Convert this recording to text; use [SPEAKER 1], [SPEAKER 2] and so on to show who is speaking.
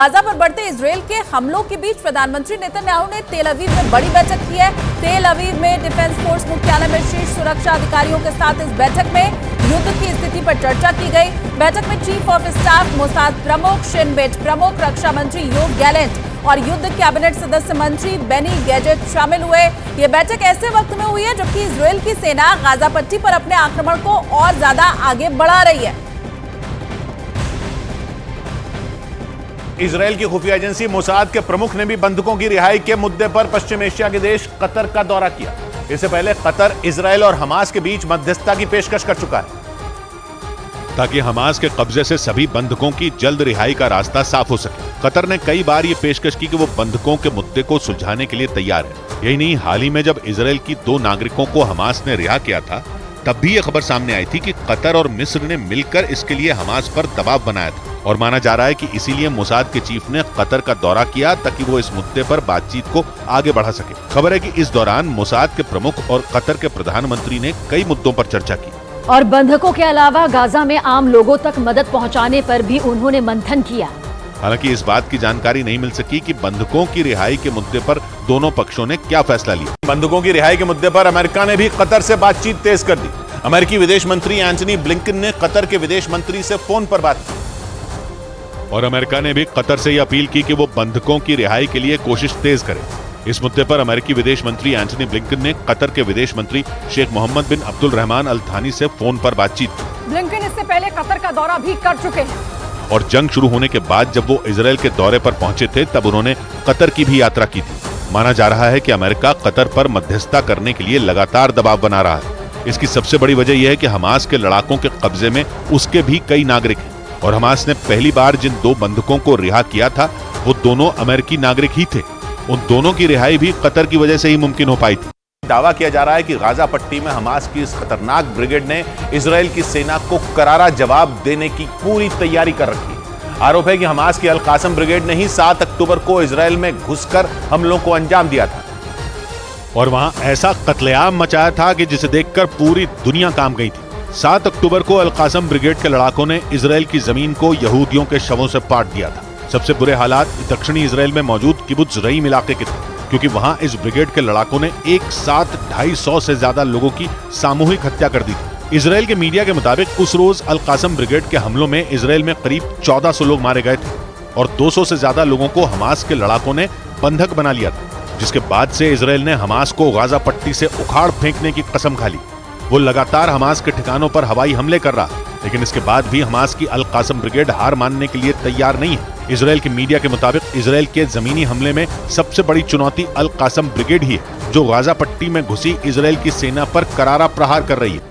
[SPEAKER 1] Gaza पर बढ़ते Israel के हमलों के बीच प्रधानमंत्री नेतन्याहू ने तेल अवीव में बड़ी बैठक की है। तेल अवीव में डिफेंस फोर्स मुख्यालय में शीर्ष सुरक्षा अधिकारियों के साथ इस बैठक में युद्ध की स्थिति पर चर्चा की गई। बैठक में चीफ ऑफ स्टाफ मोसाद प्रमुख, शिन बेट प्रमुख, रक्षा मंत्री योव गैलेंट और युद्ध कैबिनेट सदस्य मंत्री बेनी गैजेट शामिल हुए। ये बैठक ऐसे वक्त में हुई है जबकि इजरायल की सेना गाजा पट्टी पर अपने आक्रमण को और ज्यादा आगे बढ़ा रही है।
[SPEAKER 2] इजरायल की खुफिया एजेंसी मोसाद के प्रमुख ने भी बंधकों की रिहाई के मुद्दे पर पश्चिम एशिया के देश कतर का दौरा किया। इससे पहले कतर इजरायल और हमास के बीच मध्यस्थता की पेशकश कर चुका है
[SPEAKER 3] ताकि हमास के कब्जे से सभी बंधकों की जल्द रिहाई का रास्ता साफ हो सके। कतर ने कई बार ये पेशकश की कि वो बंधकों के मुद्दे को सुलझाने के लिए तैयार है। यही नहीं, हाल ही में जब इजरायल की 2 नागरिकों को हमास ने रिहा किया था, तब भी ये खबर सामने आई थी कि कतर और मिस्र ने मिलकर इसके लिए हमास पर दबाव बनाया था और माना जा रहा है कि इसीलिए मोसाद के चीफ ने कतर का दौरा किया ताकि वो इस मुद्दे पर बातचीत को आगे बढ़ा सके। खबर है कि इस दौरान मोसाद के प्रमुख और कतर के प्रधानमंत्री ने कई मुद्दों पर चर्चा की
[SPEAKER 4] और बंधकों के अलावा गाजा में आम लोगों तक मदद पहुंचाने पर भी उन्होंने मंथन किया।
[SPEAKER 3] हालांकि इस बात की जानकारी नहीं मिल सकी कि बंधकों की रिहाई के मुद्दे पर दोनों पक्षों ने क्या फैसला लिया।
[SPEAKER 2] बंधकों की रिहाई के मुद्दे पर अमेरिका ने भी कतर से बातचीत तेज कर दी। अमेरिकी विदेश मंत्री एंटनी ब्लिंकन ने कतर के विदेश मंत्री से फोन पर बात की
[SPEAKER 3] और अमेरिका ने भी कतर से यह अपील की कि वो बंधकों की रिहाई के लिए कोशिश तेज करे। इस मुद्दे पर अमेरिकी विदेश मंत्री एंटनी ब्लिंकन ने कतर के विदेश मंत्री शेख मोहम्मद बिन अब्दुल रहमान अल थानी से फोन पर बातचीत की।
[SPEAKER 4] ब्लिंकन इससे पहले कतर का दौरा भी कर चुके हैं
[SPEAKER 3] और जंग शुरू होने के बाद जब वो इजरायल के दौरे पर पहुंचे थे, तब उन्होंने कतर की भी यात्रा की थी। माना जा रहा है कि अमेरिका कतर पर मध्यस्थता करने के लिए लगातार दबाव बना रहा है। इसकी सबसे बड़ी वजह यह है कि हमास के लड़ाकों के कब्जे में उसके भी कई नागरिक हैं और हमास ने पहली बार जिन 2 बंधकों को रिहा किया था वो दोनों अमेरिकी नागरिक ही थे। उन दोनों की रिहाई भी कतर की वजह से ही मुमकिन हो पाई थी।
[SPEAKER 2] दावा किया जा रहा है कि गाजा पट्टी में हमास की इस खतरनाक ब्रिगेड ने इजरायल की सेना को करारा जवाब देने की पूरी तैयारी कर रखी है। आरोप है कि हमास की अल कासम ब्रिगेड ने ही 7 अक्टूबर को इजरायल में घुसकर हमलों को अंजाम दिया था
[SPEAKER 3] और वहां ऐसा कत्लेआम मचाया था कि जिसे देखकर पूरी दुनिया कांप गई थी। 7 अक्टूबर को अल कासम ब्रिगेड के लड़ाकों ने इजरायल की जमीन को यहूदियों के शवों से पाट दिया था। सबसे बुरे हालात दक्षिणी इजरायल में मौजूद किबुत्ज रईम इलाके के थे, क्योंकि वहां इस ब्रिगेड के लड़ाकों ने एक साथ 250 से ज्यादा लोगों की सामूहिक हत्या कर दी थी। इजरायल के मीडिया के मुताबिक उस रोज अल कासम ब्रिगेड के हमलों में इजरायल में करीब 1400 लोग मारे गए थे और 200 से ज्यादा लोगों को हमास के लड़ाकों ने बंधक बना लिया था, जिसके बाद से इजरायल ने हमास को गाजा पट्टी से उखाड़ फेंकने की कसम खा ली। वो लगातार हमास के ठिकानों पर हवाई हमले कर रहा है, लेकिन इसके बाद भी हमास की अल कासम ब्रिगेड हार मानने के लिए तैयार नहीं है। इजरायल की मीडिया के मुताबिक इजरायल के जमीनी हमले में सबसे बड़ी चुनौती अल कासम ब्रिगेड ही है, जो गाजा पट्टी में घुसी इजरायल की सेना पर करारा प्रहार कर रही है।